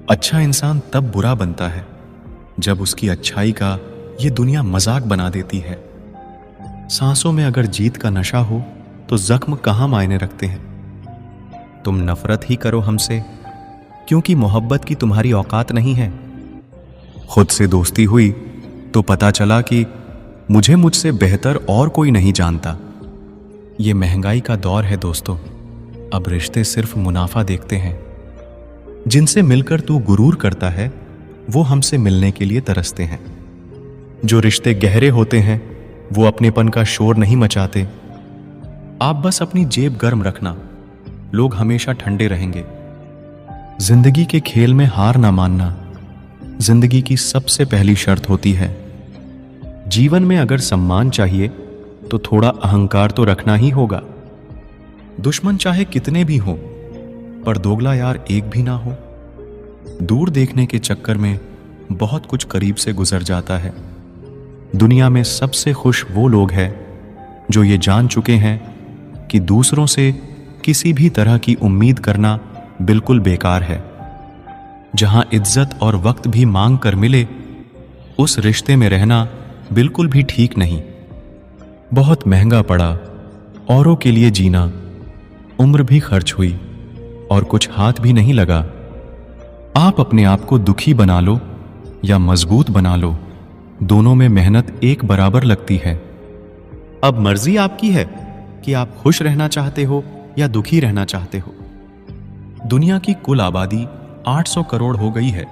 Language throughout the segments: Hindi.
अच्छा इंसान तब बुरा बनता है जब उसकी अच्छाई का ये दुनिया मजाक बना देती है। सांसों में अगर जीत का नशा हो तो जख्म कहाँ मायने रखते हैं। तुम नफरत ही करो हमसे क्योंकि मोहब्बत की तुम्हारी औकात नहीं है। खुद से दोस्ती हुई तो पता चला कि मुझसे बेहतर और कोई नहीं जानता। ये महंगाई का दौर है दोस्तों, अब रिश्ते सिर्फ मुनाफा देखते हैं। जिनसे मिलकर तू गुरूर करता है वो हमसे मिलने के लिए तरसते हैं। जो रिश्ते गहरे होते हैं वो अपनेपन का शोर नहीं मचाते। आप बस अपनी जेब गर्म रखना, लोग हमेशा ठंडे रहेंगे। जिंदगी के खेल में हार ना मानना जिंदगी की सबसे पहली शर्त होती है। जीवन में अगर सम्मान चाहिए तो थोड़ा अहंकार तो रखना ही होगा। दुश्मन चाहे कितने भी हों पर दोगला यार एक भी ना हो। दूर देखने के चक्कर में बहुत कुछ करीब से गुजर जाता है। दुनिया में सबसे खुश वो लोग हैं जो ये जान चुके हैं कि दूसरों से किसी भी तरह की उम्मीद करना बिल्कुल बेकार है। जहां इज्जत और वक्त भी मांग कर मिले उस रिश्ते में रहना बिल्कुल भी ठीक नहीं। बहुत महंगा पड़ा औरों के लिए जीना, उम्र भी खर्च हुई और कुछ हाथ भी नहीं लगा। आप अपने आप को दुखी बना लो या मजबूत बना लो, दोनों में मेहनत एक बराबर लगती है। अब मर्जी आपकी है कि आप खुश रहना चाहते हो या दुखी रहना चाहते हो। दुनिया की कुल आबादी 800 करोड़ हो गई है,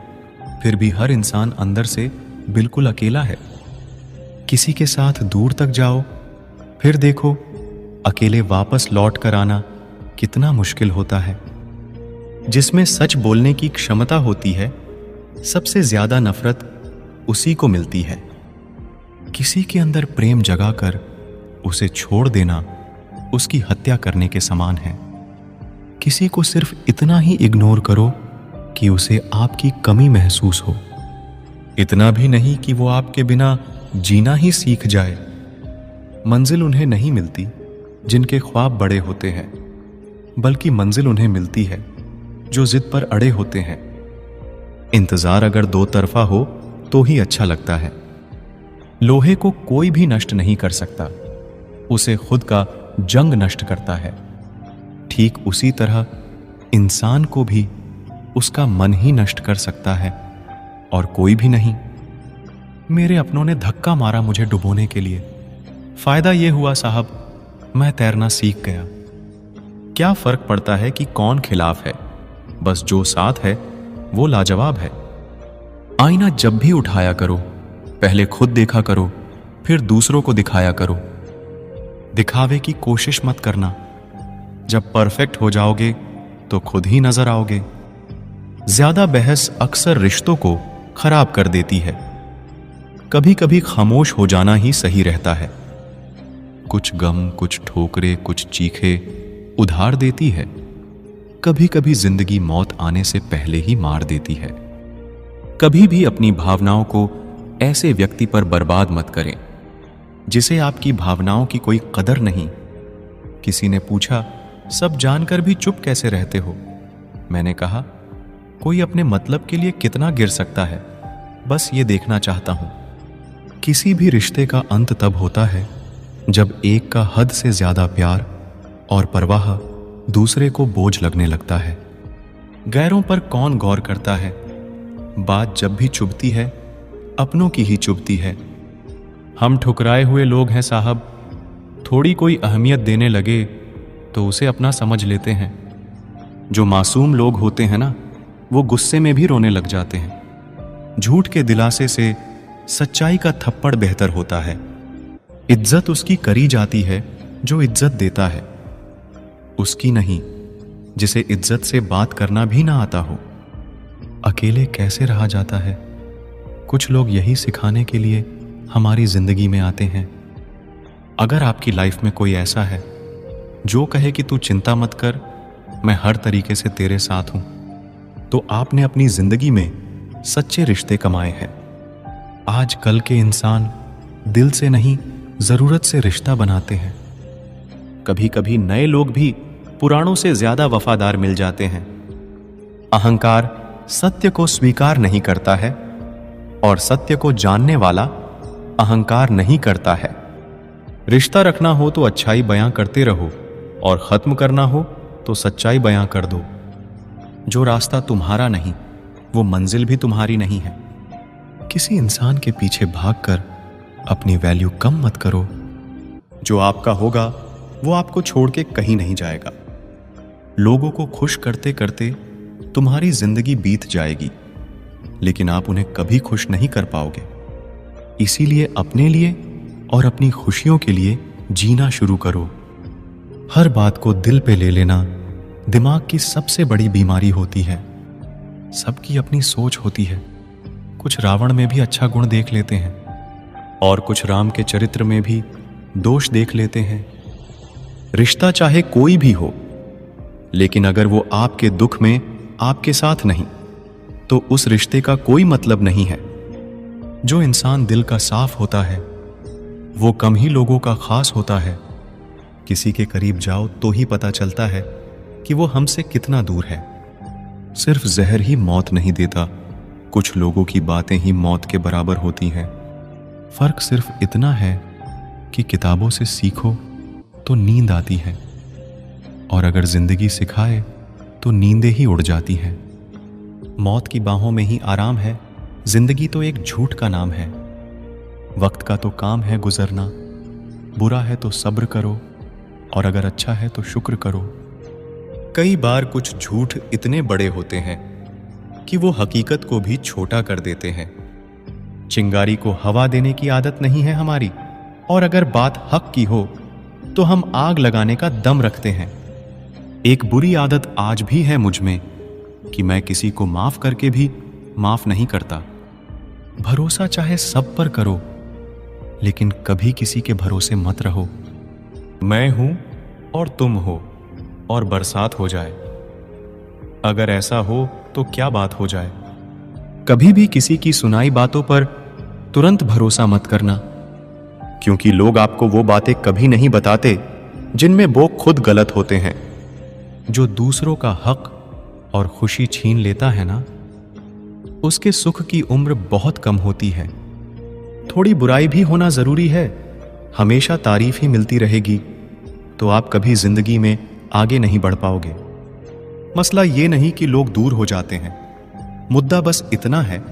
फिर भी हर इंसान अंदर से बिल्कुल अकेला है। किसी के साथ दूर तक जाओ, फिर देखो अकेले वापस लौट कर आना कितना मुश्किल होता है। जिसमें सच बोलने की क्षमता होती है, सबसे ज्यादा नफरत उसी को मिलती है। किसी के अंदर प्रेम जगाकर उसे छोड़ देना उसकी हत्या करने के समान है। किसी को सिर्फ इतना ही इग्नोर करो कि उसे आपकी कमी महसूस हो, इतना भी नहीं कि वो आपके बिना जीना ही सीख जाए। मंजिल उन्हें नहीं मिलती जिनके ख्वाब बड़े होते हैं, बल्कि मंजिल उन्हें मिलती है जो जिद पर अड़े होते हैं। इंतजार अगर दो तरफा हो तो ही अच्छा लगता है। लोहे को कोई भी नष्ट नहीं कर सकता, उसे खुद का जंग नष्ट करता है। ठीक उसी तरह इंसान को भी उसका मन ही नष्ट कर सकता है और कोई भी नहीं। मेरे अपनों ने धक्का मारा मुझे डुबोने के लिए। फायदा यह हुआ साहब, मैं तैरना सीख गया। क्या फर्क पड़ता है कि कौन खिलाफ है, बस जो साथ है वो लाजवाब है। आईना जब भी उठाया करो, पहले खुद देखा करो, फिर दूसरों को दिखाया करो। दिखावे की कोशिश मत करना। जब परफेक्ट हो जाओगे तो खुद ही नजर आओगे। ज्यादा बहस अक्सर रिश्तों को खराब कर देती है। कभी कभी खामोश हो जाना ही सही रहता है। कुछ गम, कुछ ठोकरे, कुछ चीखे उधार देती है। कभी कभी जिंदगी मौत आने से पहले ही मार देती है। कभी भी अपनी भावनाओं को ऐसे व्यक्ति पर बर्बाद मत करें जिसे आपकी भावनाओं की कोई कदर नहीं। किसी ने पूछा, सब जानकर भी चुप कैसे रहते हो? मैंने कहा, कोई अपने मतलब के लिए कितना गिर सकता है, बस ये देखना चाहता हूं। किसी भी रिश्ते का अंत तब होता है जब एक का हद से ज्यादा प्यार और परवाह दूसरे को बोझ लगने लगता है। गैरों पर कौन गौर करता है? बात जब भी चुभती है अपनों की ही चुभती है। हम ठुकराए हुए लोग हैं साहब। थोड़ी कोई अहमियत देने लगे तो उसे अपना समझ लेते हैं। जो मासूम लोग होते हैं ना, वो गुस्से में भी रोने लग जाते हैं। झूठ के दिलासे से सच्चाई का थप्पड़ बेहतर होता है। इज्जत उसकी करी जाती है जो इज्जत देता है, उसकी नहीं जिसे इज्जत से बात करना भी ना आता हो। अकेले कैसे रहा जाता है? कुछ लोग यही सिखाने के लिए हमारी जिंदगी में आते हैं। अगर आपकी लाइफ में कोई ऐसा है जो कहे कि तू चिंता मत कर, मैं हर तरीके से तेरे साथ हूं, तो आपने अपनी जिंदगी में सच्चे रिश्ते कमाए हैं। आज कल के इंसान दिल से नहीं, जरूरत से रिश्ता बनाते हैं। कभी कभी नए लोग भी पुराणों से ज्यादा वफादार मिल जाते हैं। अहंकार सत्य को स्वीकार नहीं करता है और सत्य को जानने वाला अहंकार नहीं करता है। रिश्ता रखना हो तो अच्छाई बयां करते रहो और खत्म करना हो तो सच्चाई बयां कर दो। जो रास्ता तुम्हारा नहीं वो मंजिल भी तुम्हारी नहीं है। किसी इंसान के पीछे भागकर अपनी वैल्यू कम मत करो। जो आपका होगा वो आपको छोड़ के कहीं नहीं जाएगा। लोगों को खुश करते करते तुम्हारी जिंदगी बीत जाएगी, लेकिन आप उन्हें कभी खुश नहीं कर पाओगे। इसीलिए अपने लिए और अपनी खुशियों के लिए जीना शुरू करो। हर बात को दिल पे ले लेना दिमाग की सबसे बड़ी बीमारी होती है। सबकी अपनी सोच होती है। कुछ रावण में भी अच्छा गुण देख लेते हैं और कुछ राम के चरित्र में भी दोष देख लेते हैं। रिश्ता चाहे कोई भी हो, लेकिन अगर वो आपके दुख में आपके साथ नहीं तो उस रिश्ते का कोई मतलब नहीं है। जो इंसान दिल का साफ होता है वो कम ही लोगों का खास होता है। किसी के करीब जाओ तो ही पता चलता है कि वो हमसे कितना दूर है। सिर्फ जहर ही मौत नहीं देता, कुछ लोगों की बातें ही मौत के बराबर होती हैं। फर्क सिर्फ इतना है कि किताबों से सीखो तो नींद आती है और अगर जिंदगी सिखाए तो नींदें ही उड़ जाती हैं। मौत की बाहों में ही आराम है, जिंदगी तो एक झूठ का नाम है। वक्त का तो काम है गुजरना, बुरा है तो सब्र करो और अगर अच्छा है तो शुक्र करो। कई बार कुछ झूठ इतने बड़े होते हैं कि वो हकीकत को भी छोटा कर देते हैं। चिंगारी को हवा देने की आदत नहीं है हमारी, और अगर बात हक की हो तो हम आग लगाने का दम रखते हैं। एक बुरी आदत आज भी है मुझ में कि मैं किसी को माफ करके भी माफ नहीं करता। भरोसा चाहे सब पर करो, लेकिन कभी किसी के भरोसे मत रहो। मैं हूं और तुम हो और बरसात हो जाए, अगर ऐसा हो तो क्या बात हो जाए। कभी भी किसी की सुनाई बातों पर तुरंत भरोसा मत करना, क्योंकि लोग आपको वो बातें कभी नहीं बताते जिनमें वो खुद गलत होते हैं। जो दूसरों का हक और खुशी छीन लेता है ना, उसके सुख की उम्र बहुत कम होती है। थोड़ी बुराई भी होना जरूरी है। हमेशा तारीफ ही मिलती रहेगी तो आप कभी जिंदगी में आगे नहीं बढ़ पाओगे। मसला ये नहीं कि लोग दूर हो जाते हैं, मुद्दा बस इतना है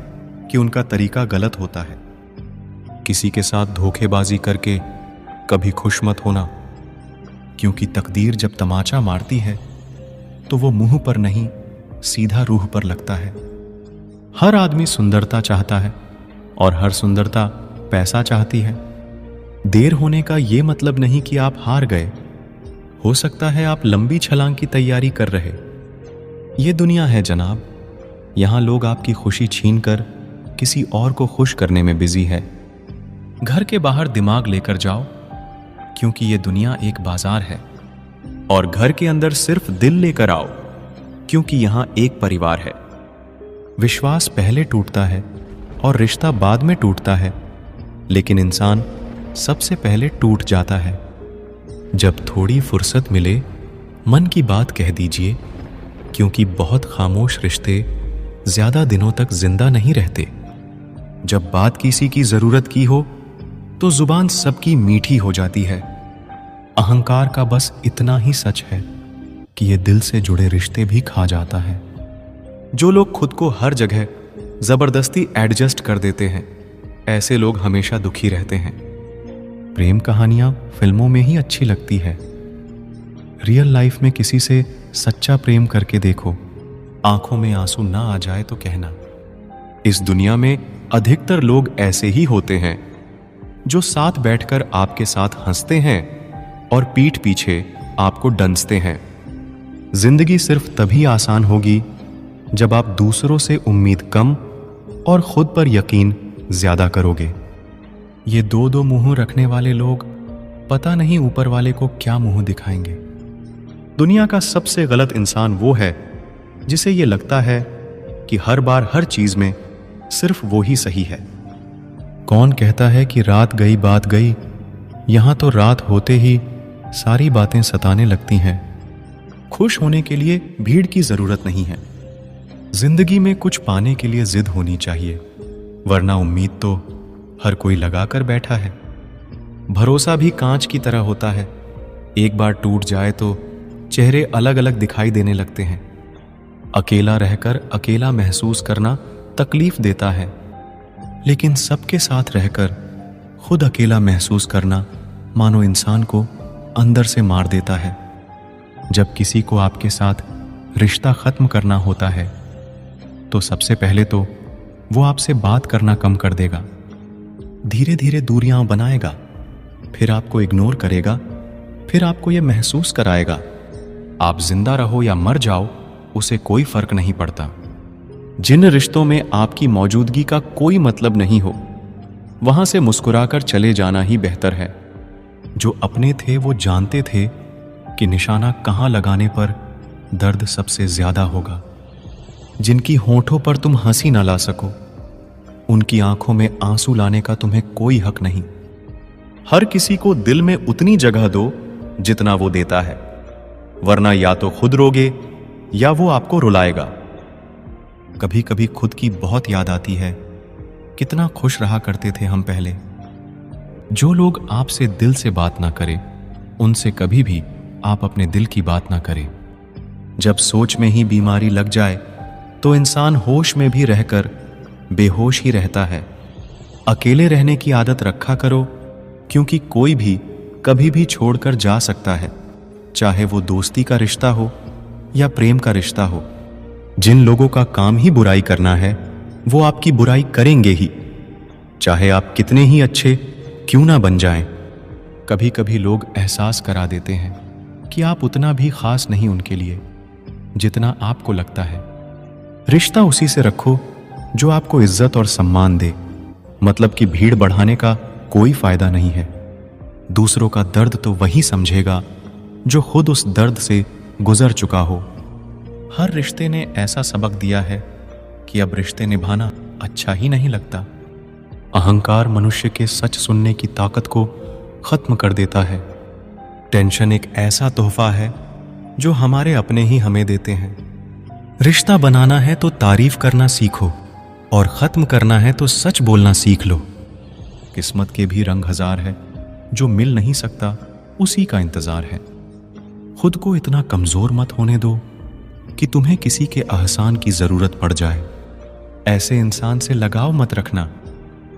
कि उनका तरीका गलत होता है। किसी के साथ धोखेबाजी करके कभी खुश मत होना, क्योंकि तकदीर जब तमाचा मारती है तो वो मुंह पर नहीं सीधा रूह पर लगता है। हर आदमी सुंदरता चाहता है और हर सुंदरता पैसा चाहती है। देर होने का ये मतलब नहीं कि आप हार गए। हो सकता है आप लंबी छलांग की तैयारी कर रहे। ये दुनिया है जनाब, यहां लोग आपकी खुशी छीनकर किसी और को खुश करने में बिजी है। घर के बाहर दिमाग लेकर जाओ, क्योंकि ये दुनिया एक बाजार है, और घर के अंदर सिर्फ दिल लेकर आओ, क्योंकि यहां एक परिवार है। विश्वास पहले टूटता है और रिश्ता बाद में टूटता है, लेकिन इंसान सबसे पहले टूट जाता है। जब थोड़ी फुर्सत मिले मन की बात कह दीजिए, क्योंकि बहुत खामोश रिश्ते ज्यादा दिनों तक जिंदा नहीं रहते। जब बात किसी की जरूरत की हो तो जुबान सबकी मीठी हो जाती है। अहंकार का बस इतना ही सच है कि ये दिल से जुड़े रिश्ते भी खा जाता है। जो लोग खुद को हर जगह जबरदस्ती एडजस्ट कर देते हैं, ऐसे लोग हमेशा दुखी रहते हैं। प्रेम कहानियां फिल्मों में ही अच्छी लगती है। रियल लाइफ में किसी से सच्चा प्रेम करके देखो, आंखों में आंसू ना आ जाए तो कहना। इस दुनिया में अधिकतर लोग ऐसे ही होते हैं जो साथ बैठकर आपके साथ हंसते हैं और पीठ पीछे आपको डंसते हैं। जिंदगी सिर्फ तभी आसान होगी जब आप दूसरों से उम्मीद कम और खुद पर यकीन ज्यादा करोगे। ये दो दो मुंह रखने वाले लोग पता नहीं ऊपर वाले को क्या मुंह दिखाएंगे। दुनिया का सबसे गलत इंसान वो है जिसे ये लगता है कि हर बार हर चीज में सिर्फ वो ही सही है। कौन कहता है कि रात गई बात गई? यहां तो रात होते ही सारी बातें सताने लगती हैं। खुश होने के लिए भीड़ की जरूरत नहीं है। जिंदगी में कुछ पाने के लिए जिद होनी चाहिए, वरना उम्मीद तो हर कोई लगा कर बैठा है। भरोसा भी कांच की तरह होता है, एक बार टूट जाए तो चेहरे अलग अलग दिखाई देने लगते हैं। अकेला रहकर अकेला महसूस करना तकलीफ देता है, लेकिन सबके साथ रहकर खुद अकेला महसूस करना मानो इंसान को अंदर से मार देता है। जब किसी को आपके साथ रिश्ता खत्म करना होता है तो सबसे पहले तो वो आपसे बात करना कम कर देगा, धीरे धीरे दूरियां बनाएगा, फिर आपको इग्नोर करेगा, फिर आपको यह महसूस कराएगा आप जिंदा रहो या मर जाओ उसे कोई फर्क नहीं पड़ता। जिन रिश्तों में आपकी मौजूदगी का कोई मतलब नहीं हो, वहां से मुस्कुराकर चले जाना ही बेहतर है। जो अपने थे वो जानते थे कि निशाना कहां लगाने पर दर्द सबसे ज्यादा होगा। जिनकी होठों पर तुम हंसी ना ला सको, उनकी आंखों में आंसू लाने का तुम्हें कोई हक नहीं। हर किसी को दिल में उतनी जगह दो जितना वो देता है, वरना या तो खुद रोगे या वो आपको रुलाएगा। कभी कभी खुद की बहुत याद आती है, कितना खुश रहा करते थे हम पहले। जो लोग आपसे दिल से बात ना करें, उनसे कभी भी आप अपने दिल की बात ना करें। जब सोच में ही बीमारी लग जाए तो इंसान होश में भी रहकर बेहोश ही रहता है। अकेले रहने की आदत रखा करो, क्योंकि कोई भी कभी भी छोड़कर जा सकता है, चाहे वो दोस्ती का रिश्ता हो या प्रेम का रिश्ता हो। जिन लोगों का काम ही बुराई करना है वो आपकी बुराई करेंगे ही, चाहे आप कितने ही अच्छे क्यों ना बन जाएं। कभी कभी लोग एहसास करा देते हैं कि आप उतना भी खास नहीं उनके लिए जितना आपको लगता है। रिश्ता उसी से रखो जो आपको इज्जत और सम्मान दे, मतलब कि भीड़ बढ़ाने का कोई फायदा नहीं है। दूसरों का दर्द तो वही समझेगा जो खुद उस दर्द से गुजर चुका हो। हर रिश्ते ने ऐसा सबक दिया है कि अब रिश्ते निभाना अच्छा ही नहीं लगता। अहंकार मनुष्य के सच सुनने की ताकत को खत्म कर देता है। टेंशन एक ऐसा तोहफा है जो हमारे अपने ही हमें देते हैं। रिश्ता बनाना है तो तारीफ करना सीखो, और खत्म करना है तो सच बोलना सीख लो। किस्मत के भी रंग हजार है, जो मिल नहीं सकता उसी का इंतजार है। खुद को इतना कमजोर मत होने दो कि तुम्हें किसी के एहसान की जरूरत पड़ जाए। ऐसे इंसान से लगाव मत रखना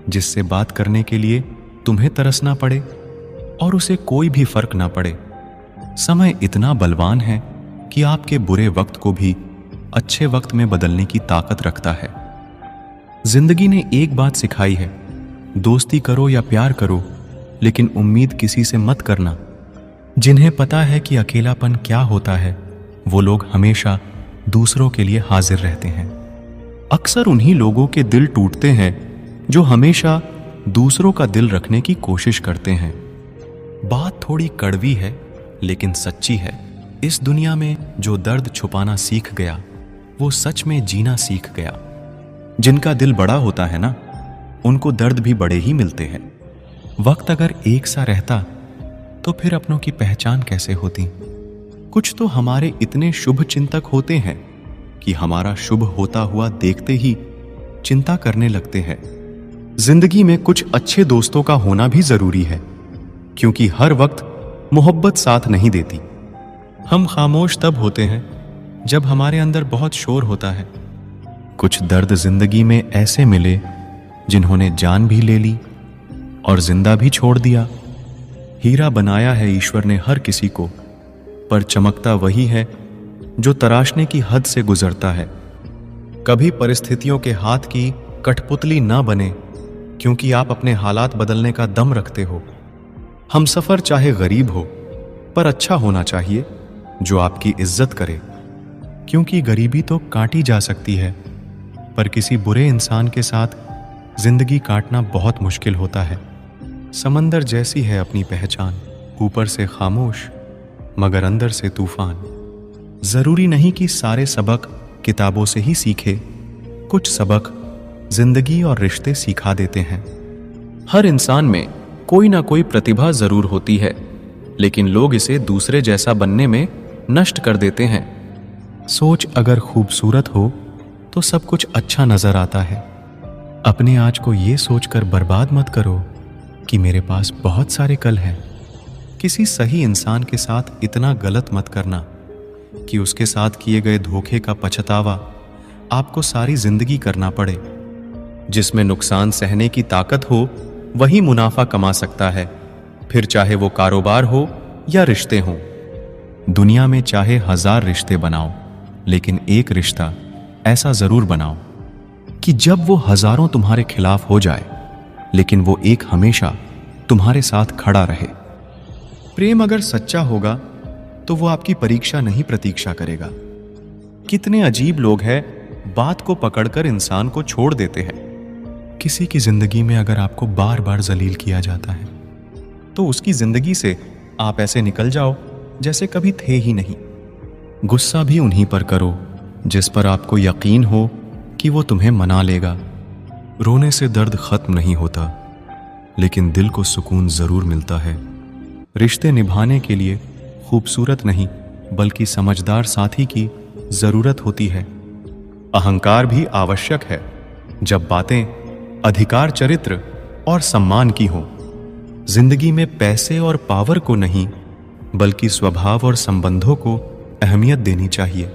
जिससे बात करने के लिए तुम्हें तरसना पड़े और उसे कोई भी फर्क ना पड़े। समय इतना बलवान है कि आपके बुरे वक्त को भी अच्छे वक्त में बदलने की ताकत रखता है। जिंदगी ने एक बात सिखाई है, दोस्ती करो या प्यार करो, लेकिन उम्मीद किसी से मत करना। जिन्हें पता है कि अकेलापन क्या होता है, वो लोग हमेशा दूसरों के लिए हाजिर रहते हैं। अक्सर उन्हीं लोगों के दिल टूटते हैं जो हमेशा दूसरों का दिल रखने की कोशिश करते हैं। बात थोड़ी कड़वी है लेकिन सच्ची है। इस दुनिया में जो दर्द छुपाना सीख गया वो सच में जीना सीख गया। जिनका दिल बड़ा होता है ना, उनको दर्द भी बड़े ही मिलते हैं। वक्त अगर एक सा रहता तो फिर अपनों की पहचान कैसे होती। कुछ तो हमारे इतने शुभ चिंतक होते हैं कि हमारा शुभ होता हुआ देखते ही चिंता करने लगते हैं। जिंदगी में कुछ अच्छे दोस्तों का होना भी जरूरी है, क्योंकि हर वक्त मोहब्बत साथ नहीं देती। हम खामोश तब होते हैं जब हमारे अंदर बहुत शोर होता है। कुछ दर्द जिंदगी में ऐसे मिले जिन्होंने जान भी ले ली और जिंदा भी छोड़ दिया। हीरा बनाया है ईश्वर ने हर किसी को, पर चमकता वही है जो तराशने की हद से गुजरता है। कभी परिस्थितियों के हाथ की कठपुतली ना बने, क्योंकि आप अपने हालात बदलने का दम रखते हो। हम सफर चाहे गरीब हो, पर अच्छा होना चाहिए जो आपकी इज्जत करे, क्योंकि गरीबी तो काटी जा सकती है, पर किसी बुरे इंसान के साथ जिंदगी काटना बहुत मुश्किल होता है। समंदर जैसी है अपनी पहचान, ऊपर से खामोश मगर अंदर से तूफान। जरूरी नहीं कि सारे सबक किताबों से ही सीखे, कुछ सबक जिंदगी और रिश्ते सिखा देते हैं। हर इंसान में कोई ना कोई प्रतिभा जरूर होती है, लेकिन लोग इसे दूसरे जैसा बनने में नष्ट कर देते हैं। सोच अगर खूबसूरत हो तो सब कुछ अच्छा नजर आता है। अपने आज को ये सोचकर बर्बाद मत करो कि मेरे पास बहुत सारे कल हैं। किसी सही इंसान के साथ इतना गलत मत करना कि उसके साथ किए गए धोखे का पछतावा आपको सारी जिंदगी करना पड़े। जिसमें नुकसान सहने की ताकत हो वही मुनाफा कमा सकता है, फिर चाहे वो कारोबार हो या रिश्ते हों। दुनिया में चाहे 1000 रिश्ते बनाओ, लेकिन एक रिश्ता ऐसा जरूर बनाओ कि जब वो हजारों तुम्हारे खिलाफ हो जाए, लेकिन वो एक हमेशा तुम्हारे साथ खड़ा रहे। प्रेम अगर सच्चा होगा तो वो आपकी परीक्षा नहीं प्रतीक्षा करेगा। कितने अजीब लोग हैं, बात को पकड़कर इंसान को छोड़ देते हैं। किसी की जिंदगी में अगर आपको बार बार जलील किया जाता है तो उसकी जिंदगी से आप ऐसे निकल जाओ जैसे कभी थे ही नहीं। गुस्सा भी उन्हीं पर करो जिस पर आपको यकीन हो कि वो तुम्हें मना लेगा। रोने से दर्द खत्म नहीं होता, लेकिन दिल को सुकून जरूर मिलता है। रिश्ते निभाने के लिए खूबसूरत नहीं बल्कि समझदार साथी की जरूरत होती है। अहंकार भी आवश्यक है जब बातें अधिकार, चरित्र और सम्मान की हों। जिंदगी में पैसे और पावर को नहीं बल्कि स्वभाव और संबंधों को अहमियत देनी चाहिए।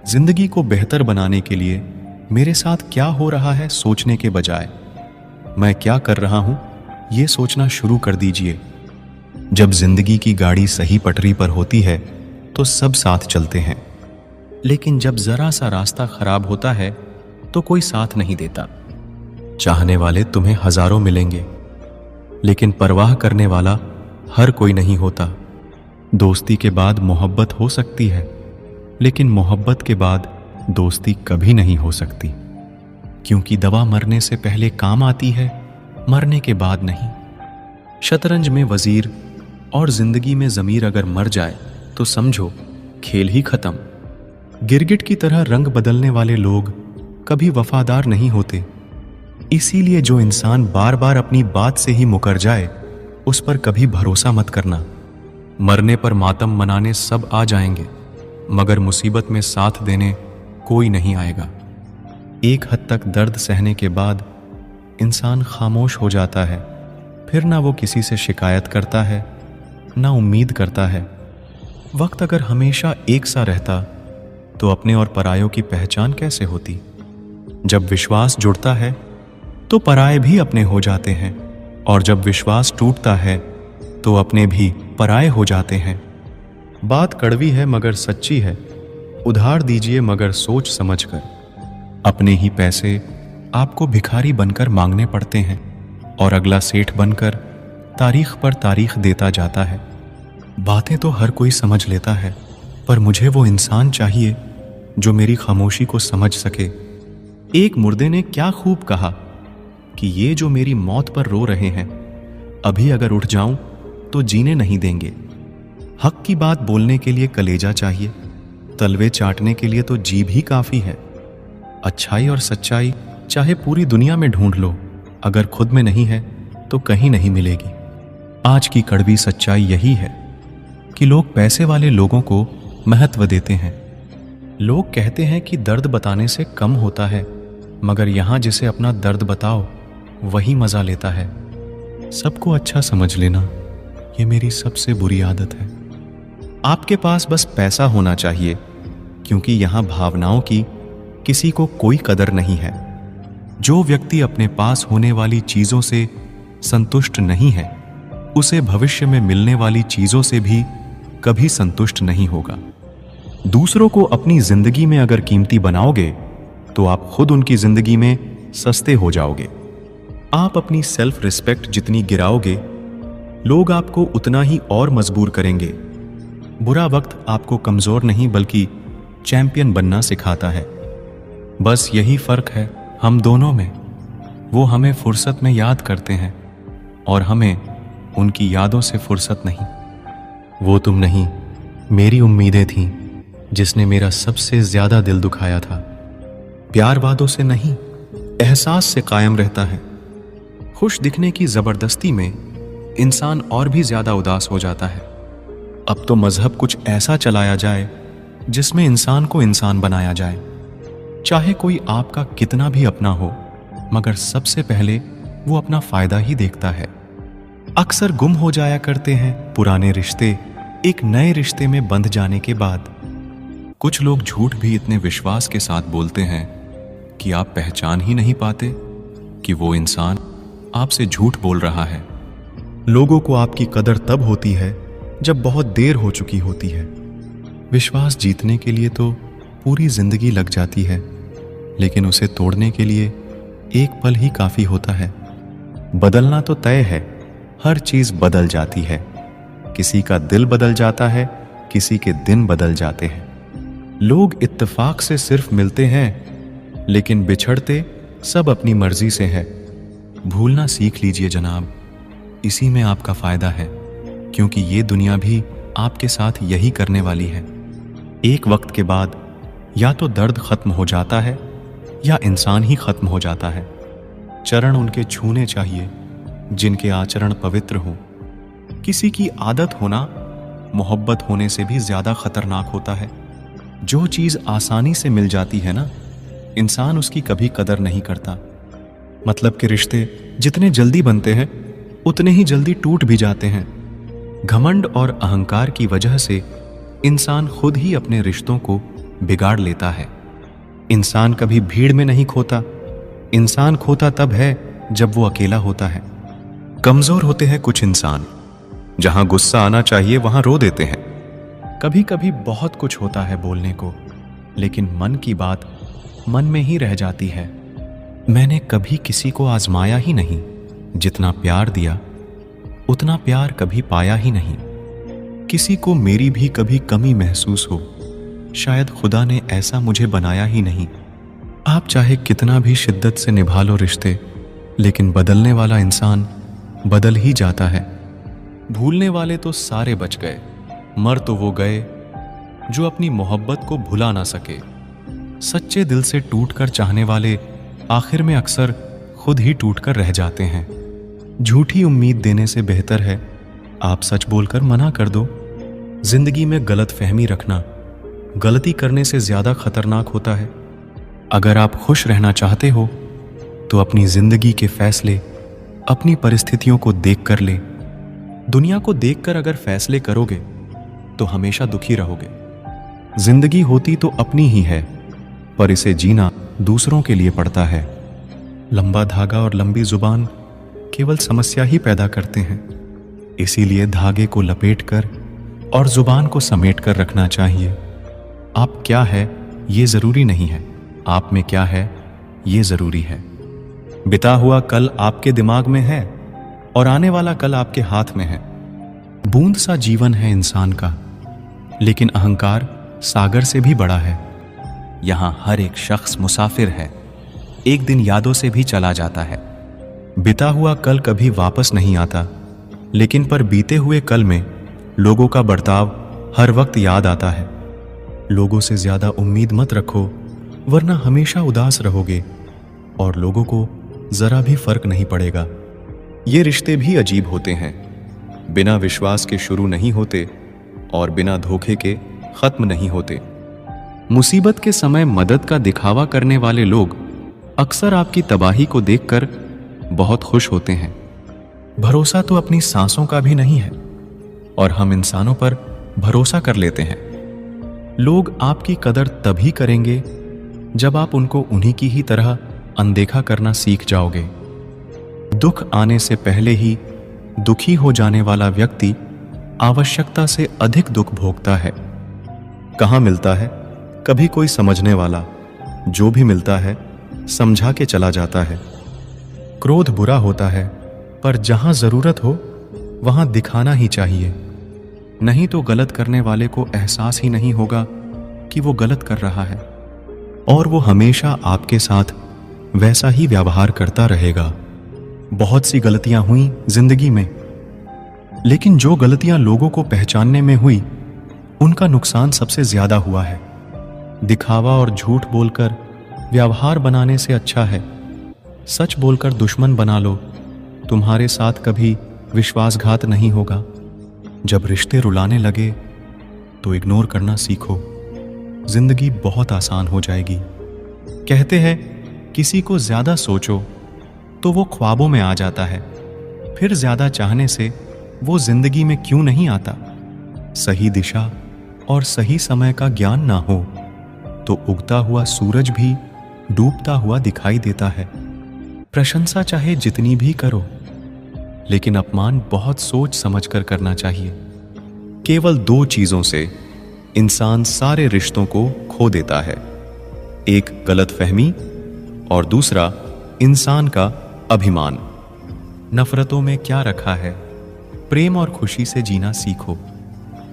जिंदगी को बेहतर बनाने के लिए मेरे साथ क्या हो रहा है सोचने के बजाय मैं क्या कर रहा हूं ये सोचना शुरू कर दीजिए। जब जिंदगी की गाड़ी सही पटरी पर होती है तो सब साथ चलते हैं, लेकिन जब जरा सा रास्ता खराब होता है तो कोई साथ नहीं देता। चाहने वाले तुम्हें हजारों मिलेंगे, लेकिन परवाह करने वाला हर कोई नहीं होता। दोस्ती के बाद मोहब्बत हो सकती है, लेकिन मोहब्बत के बाद दोस्ती कभी नहीं हो सकती, क्योंकि दवा मरने से पहले काम आती है, मरने के बाद नहीं। शतरंज में वजीर और जिंदगी में जमीर अगर मर जाए तो समझो खेल ही खत्म। गिरगिट की तरह रंग बदलने वाले लोग कभी वफादार नहीं होते। इसीलिए जो इंसान बार बार अपनी बात से ही मुकर जाए उस पर कभी भरोसा मत करना। मरने पर मातम मनाने सब आ जाएंगे, मगर मुसीबत में साथ देने कोई नहीं आएगा। एक हद तक दर्द सहने के बाद इंसान खामोश हो जाता है, फिर ना वो किसी से शिकायत करता है ना उम्मीद करता है। वक्त अगर हमेशा एक सा रहता तो अपने और परायों की पहचान कैसे होती। जब विश्वास जुड़ता है तो पराये भी अपने हो जाते हैं, और जब विश्वास टूटता है तो अपने भी पराये हो जाते हैं। बात कड़वी है मगर सच्ची है, उधार दीजिए मगर सोच समझकर। अपने ही पैसे आपको भिखारी बनकर मांगने पड़ते हैं, और अगला सेठ बनकर तारीख पर तारीख देता जाता है। बातें तो हर कोई समझ लेता है, पर मुझे वो इंसान चाहिए जो मेरी खामोशी को समझ सके। एक मुर्दे ने क्या खूब कहा कि ये जो मेरी मौत पर रो रहे हैं, अभी अगर उठ जाऊं तो जीने नहीं देंगे। हक की बात बोलने के लिए कलेजा चाहिए, तलवे चाटने के लिए तो जीभ ही काफी है। अच्छाई और सच्चाई चाहे पूरी दुनिया में ढूंढ लो, अगर खुद में नहीं है तो कहीं नहीं मिलेगी। आज की कड़वी सच्चाई यही है कि लोग पैसे वाले लोगों को महत्व देते हैं। लोग कहते हैं कि दर्द बताने से कम होता है, मगर यहां जिसे अपना दर्द बताओ वही मजा लेता है। सबको अच्छा समझ लेना ये मेरी सबसे बुरी आदत है। आपके पास बस पैसा होना चाहिए, क्योंकि यहां भावनाओं की किसी को कोई कदर नहीं है। जो व्यक्ति अपने पास होने वाली चीजों से संतुष्ट नहीं है, उसे भविष्य में मिलने वाली चीजों से भी कभी संतुष्ट नहीं होगा। दूसरों को अपनी जिंदगी में अगर कीमती बनाओगे तो आप खुद उनकी जिंदगी में सस्ते हो जाओगे। आप अपनी सेल्फ रिस्पेक्ट जितनी गिराओगे, लोग आपको उतना ही और मजबूर करेंगे। बुरा वक्त आपको कमजोर नहीं बल्कि चैंपियन बनना सिखाता है। बस यही फर्क है हम दोनों में। वो हमें फुर्सत में याद करते हैं और हमें उनकी यादों से फुर्सत नहीं। वो तुम नहीं, मेरी उम्मीदें थीं जिसने मेरा सबसे ज्यादा दिल दुखाया था। प्यार वादों से नहीं, एहसास से कायम रहता है। खुश दिखने की जबरदस्ती में इंसान और भी ज्यादा उदास हो जाता है। अब तो मजहब कुछ ऐसा चलाया जाए जिसमें इंसान को इंसान बनाया जाए। चाहे कोई आपका कितना भी अपना हो, मगर सबसे पहले वो अपना फायदा ही देखता है। अक्सर गुम हो जाया करते हैं पुराने रिश्ते एक नए रिश्ते में बंध जाने के बाद। कुछ लोग झूठ भी इतने विश्वास के साथ बोलते हैं कि आप पहचान ही नहीं पाते कि वो इंसान आपसे झूठ बोल रहा है। लोगों को आपकी कदर तब होती है जब बहुत देर हो चुकी होती है। विश्वास जीतने के लिए तो पूरी जिंदगी लग जाती है, लेकिन उसे तोड़ने के लिए एक पल ही काफी होता है। बदलना तो तय है, हर चीज बदल जाती है। किसी का दिल बदल जाता है, किसी के दिन बदल जाते हैं। लोग इत्तेफाक से सिर्फ मिलते हैं, लेकिन बिछड़ते सब अपनी मर्जी से है। भूलना सीख लीजिए जनाब, इसी में आपका फायदा है, क्योंकि ये दुनिया भी आपके साथ यही करने वाली है। एक वक्त के बाद या तो दर्द खत्म हो जाता है या इंसान ही खत्म हो जाता है। चरण उनके छूने चाहिए जिनके आचरण पवित्र हो। किसी की आदत होना मोहब्बत होने से भी ज्यादा खतरनाक होता है। जो चीज आसानी से मिल जाती है ना, इंसान उसकी कभी कदर नहीं करता। मतलब के रिश्ते जितने जल्दी बनते हैं उतने ही जल्दी टूट भी जाते हैं। घमंड और अहंकार की वजह से इंसान खुद ही अपने रिश्तों को बिगाड़ लेता है। इंसान कभी भीड़ में नहीं खोता, इंसान खोता तब है जब वो अकेला होता है। कमजोर होते हैं कुछ इंसान, जहां गुस्सा आना चाहिए वहां रो देते हैं। कभी कभी बहुत कुछ होता है बोलने को, लेकिन मन की बात मन में ही रह जाती है। मैंने कभी किसी को आजमाया ही नहीं, जितना प्यार दिया उतना प्यार कभी पाया ही नहीं। किसी को मेरी भी कभी कमी महसूस हो, शायद खुदा ने ऐसा मुझे बनाया ही नहीं। आप चाहे कितना भी शिद्दत से निभा लो रिश्ते, लेकिन बदलने वाला इंसान बदल ही जाता है। भूलने वाले तो सारे बच गए, मर तो वो गए जो अपनी मोहब्बत को भुला ना सके। सच्चे दिल से टूटकर चाहने वाले आखिर में अक्सर खुद ही टूटकर रह जाते हैं। झूठी उम्मीद देने से बेहतर है आप सच बोलकर मना कर दो। जिंदगी में गलत फहमी रखना गलती करने से ज्यादा खतरनाक होता है। अगर आप खुश रहना चाहते हो तो अपनी जिंदगी के फैसले अपनी परिस्थितियों को देखकर ले। दुनिया को देखकर अगर फैसले करोगे तो हमेशा दुखी रहोगे। जिंदगी होती तो अपनी ही है, पर इसे जीना दूसरों के लिए पड़ता है। लंबा धागा और लंबी जुबान केवल समस्या ही पैदा करते हैं। इसीलिए धागे को लपेटकर और जुबान को समेट कर रखना चाहिए। आप क्या है ये जरूरी नहीं है, आप में क्या है ये जरूरी है। बिता हुआ कल आपके दिमाग में है और आने वाला कल आपके हाथ में है। बूंद सा जीवन है इंसान का, लेकिन अहंकार सागर से भी बड़ा है। यहां हर एक शख्स मुसाफिर है, एक दिन यादों से भी चला जाता है। बिता हुआ कल कभी वापस नहीं आता, लेकिन पर बीते हुए कल में लोगों का बर्ताव हर वक्त याद आता है। लोगों से ज्यादा उम्मीद मत रखो, वरना हमेशा उदास रहोगे और लोगों को जरा भी फर्क नहीं पड़ेगा। ये रिश्ते भी अजीब होते हैं, बिना विश्वास के शुरू नहीं होते और बिना धोखे के खत्म नहीं होते। मुसीबत के समय मदद का दिखावा करने वाले लोग अक्सर आपकी तबाही को देखकर बहुत खुश होते हैं। भरोसा तो अपनी सांसों का भी नहीं है और हम इंसानों पर भरोसा कर लेते हैं। लोग आपकी कदर तभी करेंगे जब आप उनको उन्हीं की ही तरह अनदेखा करना सीख जाओगे। दुख आने से पहले ही दुखी हो जाने वाला व्यक्ति आवश्यकता से अधिक दुख भोगता है। कहाँ मिलता है कभी कोई समझने वाला, जो भी मिलता है समझा के चला जाता है। क्रोध बुरा होता है, पर जहां जरूरत हो वहां दिखाना ही चाहिए, नहीं तो गलत करने वाले को एहसास ही नहीं होगा कि वो गलत कर रहा है और वो हमेशा आपके साथ वैसा ही व्यवहार करता रहेगा। बहुत सी गलतियां हुई जिंदगी में, लेकिन जो गलतियां लोगों को पहचानने में हुई उनका नुकसान सबसे ज्यादा हुआ है। दिखावा और झूठ बोलकर व्यवहार बनाने से अच्छा है सच बोलकर दुश्मन बना लो। तुम्हारे साथ कभी विश्वासघात नहीं होगा। जब रिश्ते रुलाने लगे तो इग्नोर करना सीखो, जिंदगी बहुत आसान हो जाएगी। कहते हैं किसी को ज्यादा सोचो तो वो ख्वाबों में आ जाता है, फिर ज्यादा चाहने से वो जिंदगी में क्यों नहीं आता। सही दिशा और सही समय का ज्ञान ना हो तो उगता हुआ सूरज भी डूबता हुआ दिखाई देता है। प्रशंसा चाहे जितनी भी करो, लेकिन अपमान बहुत सोच समझकर करना चाहिए। केवल 2 चीजों से इंसान सारे रिश्तों को खो देता है, एक गलतफहमी और दूसरा इंसान का अभिमान। नफरतों में क्या रखा है, प्रेम और खुशी से जीना सीखो।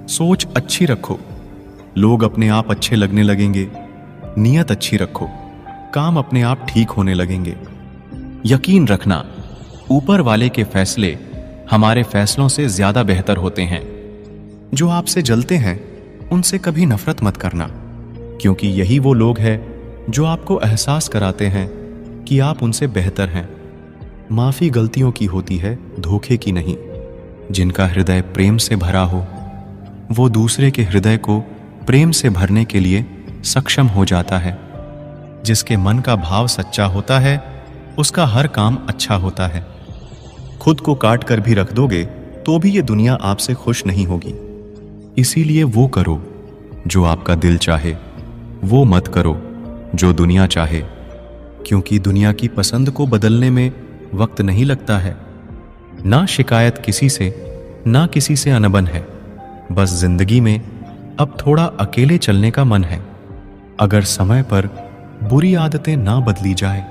सोच अच्छी रखो, लोग अपने आप अच्छे लगने लगेंगे। नीयत अच्छी रखो, काम अपने आप ठीक होने लगेंगे। यकीन रखना, ऊपर वाले के फैसले हमारे फैसलों से ज्यादा बेहतर होते हैं। जो आपसे जलते हैं उनसे कभी नफरत मत करना, क्योंकि यही वो लोग हैं जो आपको एहसास कराते हैं कि आप उनसे बेहतर हैं। माफी गलतियों की होती है, धोखे की नहीं। जिनका हृदय प्रेम से भरा हो वो दूसरे के हृदय को प्रेम से भरने के लिए सक्षम हो जाता है। जिसके मन का भाव सच्चा होता है उसका हर काम अच्छा होता है। खुद को काट कर भी रख दोगे तो भी ये दुनिया आपसे खुश नहीं होगी। इसीलिए वो करो जो आपका दिल चाहे, वो मत करो जो दुनिया चाहे, क्योंकि दुनिया की पसंद को बदलने में वक्त नहीं लगता है। ना शिकायत किसी से, ना किसी से अनबन है। बस जिंदगी में अब थोड़ा अकेले चलने का मन है। अगर समय पर बुरी आदतें ना बदली जाए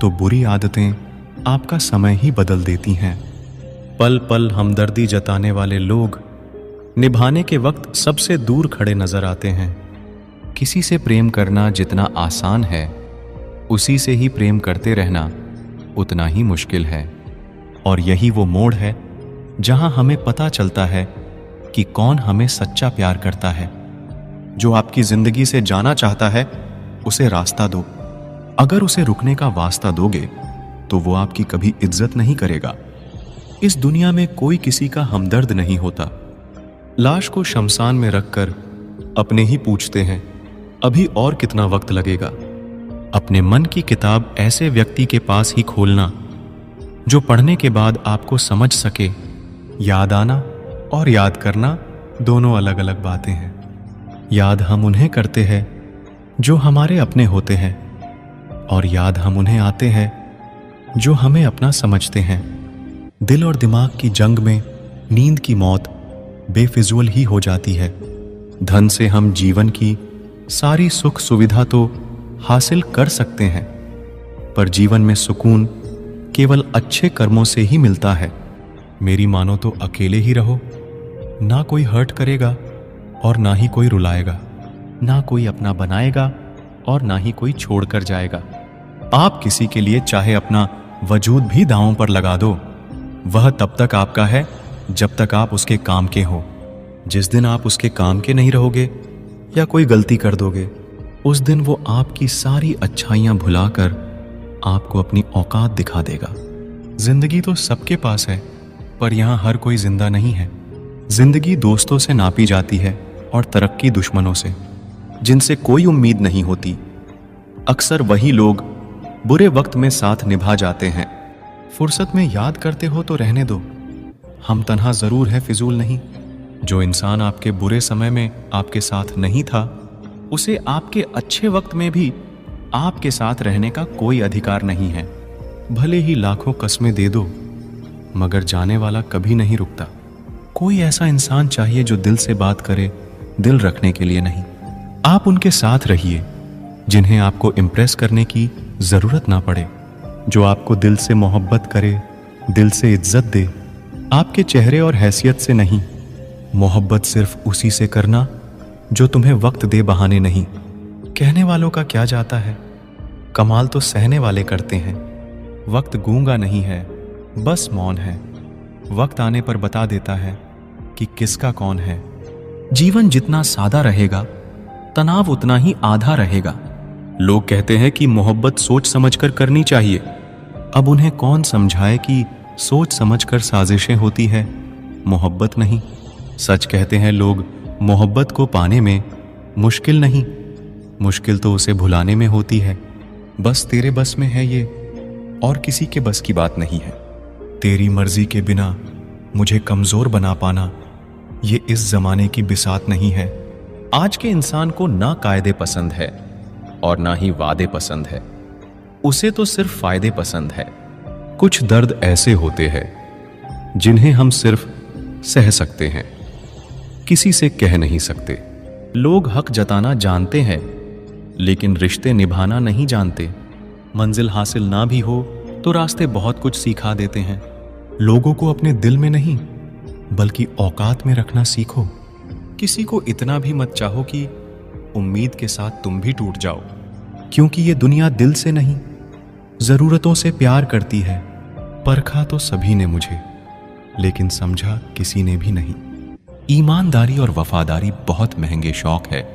तो बुरी आदतें आपका समय ही बदल देती हैं। पल पल हमदर्दी जताने वाले लोग निभाने के वक्त सबसे दूर खड़े नजर आते हैं। किसी से प्रेम करना जितना आसान है, उसी से ही प्रेम करते रहना उतना ही मुश्किल है। और यही वो मोड़ है जहां हमें पता चलता है कि कौन हमें सच्चा प्यार करता है। जो आपकी जिंदगी से जाना चाहता है उसे रास्ता दो। अगर उसे रुकने का वास्ता दोगे तो वो आपकी कभी इज्जत नहीं करेगा। इस दुनिया में कोई किसी का हमदर्द नहीं होता। लाश को शमशान में रखकर अपने ही पूछते हैं, अभी और कितना वक्त लगेगा। अपने मन की किताब ऐसे व्यक्ति के पास ही खोलना जो पढ़ने के बाद आपको समझ सके। याद आना और याद करना दोनों अलग अलग बातें हैं। याद हम उन्हें करते हैं जो हमारे अपने होते हैं, और याद हम उन्हें आते हैं जो हमें अपना समझते हैं। दिल और दिमाग की जंग में नींद की मौत बेफिजूल ही हो जाती है। धन से हम जीवन की सारी सुख सुविधा तो हासिल कर सकते हैं, पर जीवन में सुकून केवल अच्छे कर्मों से ही मिलता है। मेरी मानो तो अकेले ही रहो, ना कोई हर्ट करेगा और ना ही कोई रुलाएगा, ना कोई अपना बनाएगा और ना ही कोई छोड़कर जाएगा। आप किसी के लिए चाहे अपना वजूद भी दांव पर लगा दो, वह तब तक आपका है जब तक आप उसके काम के हो। जिस दिन आप उसके काम के नहीं रहोगे या कोई गलती कर दोगे, उस दिन वो आपकी सारी अच्छाइयां भुलाकर आपको अपनी औकात दिखा देगा। जिंदगी तो सबके पास है, पर यहां हर कोई जिंदा नहीं है। जिंदगी दोस्तों से नापी जाती है और तरक्की दुश्मनों से, जिनसे कोई उम्मीद नहीं होती। अक्सर वही लोग बुरे वक्त में साथ निभा जाते हैं। फुर्सत में याद करते हो तो रहने दो, हम तन्हा जरूर है, फिजूल नहीं। जो इंसान आपके बुरे समय में आपके साथ नहीं था, उसे आपके अच्छे वक्त में भी आपके साथ रहने का कोई अधिकार नहीं है। भले ही लाखों कस्में दे दो, मगर जाने वाला कभी नहीं रुकता। कोई ऐसा इंसान चाहिए जो दिल से बात करे, दिल रखने के लिए नहीं। आप उनके साथ रहिए जिन्हें आपको इम्प्रेस करने की जरूरत ना पड़े, जो आपको दिल से मोहब्बत करे, दिल से इज्जत दे, आपके चेहरे और हैसियत से नहीं। मोहब्बत सिर्फ उसी से करना जो तुम्हें वक्त दे, बहाने नहीं। कहने वालों का क्या जाता है, कमाल तो सहने वाले करते हैं। वक्त गूंगा नहीं है, बस मौन है। वक्त आने पर बता देता है कि किसका कौन है। जीवन जितना सादा रहेगा, तनाव उतना ही आधा रहेगा। लोग कहते हैं कि मोहब्बत सोच समझकर करनी चाहिए। अब उन्हें कौन समझाए कि सोच समझकर साजिशें होती है, मोहब्बत नहीं। सच कहते हैं लोग, मोहब्बत को पाने में मुश्किल नहीं, मुश्किल तो उसे भुलाने में होती है। बस तेरे बस में है ये, और किसी के बस की बात नहीं है। तेरी मर्जी के बिना मुझे कमजोर बना पाना ये इस जमाने की बिसात नहीं है। आज के इंसान को ना कायदे पसंद है और ना ही वादे पसंद है, उसे तो सिर्फ फायदे पसंद है। कुछ दर्द ऐसे होते हैं जिन्हें हम सिर्फ सह सकते हैं, किसी से कह नहीं सकते। लोग हक जताना जानते हैं लेकिन रिश्ते निभाना नहीं जानते। मंजिल हासिल ना भी हो तो रास्ते बहुत कुछ सिखा देते हैं। लोगों को अपने दिल में नहीं बल्कि औकात में रखना सीखो। किसी को इतना भी मत चाहो कि उम्मीद के साथ तुम भी टूट जाओ, क्योंकि ये दुनिया दिल से नहीं जरूरतों से प्यार करती है। परखा तो सभी ने मुझे, लेकिन समझा किसी ने भी नहीं। ईमानदारी और वफादारी बहुत महंगे शौक है,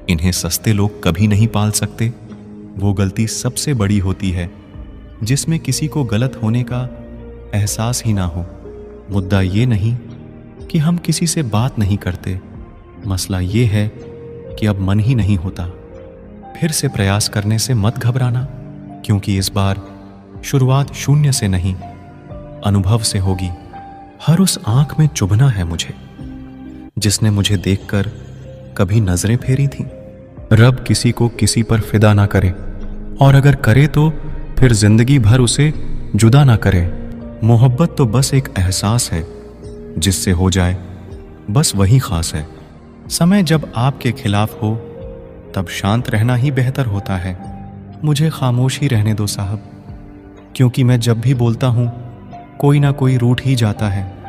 इन्हें सस्ते लोग कभी नहीं पाल सकते। वो गलती सबसे बड़ी होती है जिसमें किसी को गलत होने का एहसास ही ना हो। मुद्दा ये नहीं कि हम किसी से बात नहीं करते, मसला ये है कि अब मन ही नहीं होता। फिर से प्रयास करने से मत घबराना, क्योंकि इस बार शुरुआत शून्य से नहीं अनुभव से होगी। हर उस आंख में चुभना है मुझे जिसने मुझे देखकर कभी नजरें फेरी थीं। रब किसी को किसी पर फिदा ना करे, और अगर करे तो फिर जिंदगी भर उसे जुदा ना करे। मोहब्बत तो बस एक एहसास है, जिससे हो जाए बस वही खास है। समय जब आपके खिलाफ हो तब शांत रहना ही बेहतर होता है। मुझे खामोश ही रहने दो साहब, क्योंकि मैं जब भी बोलता हूं कोई ना कोई रूठ ही जाता है।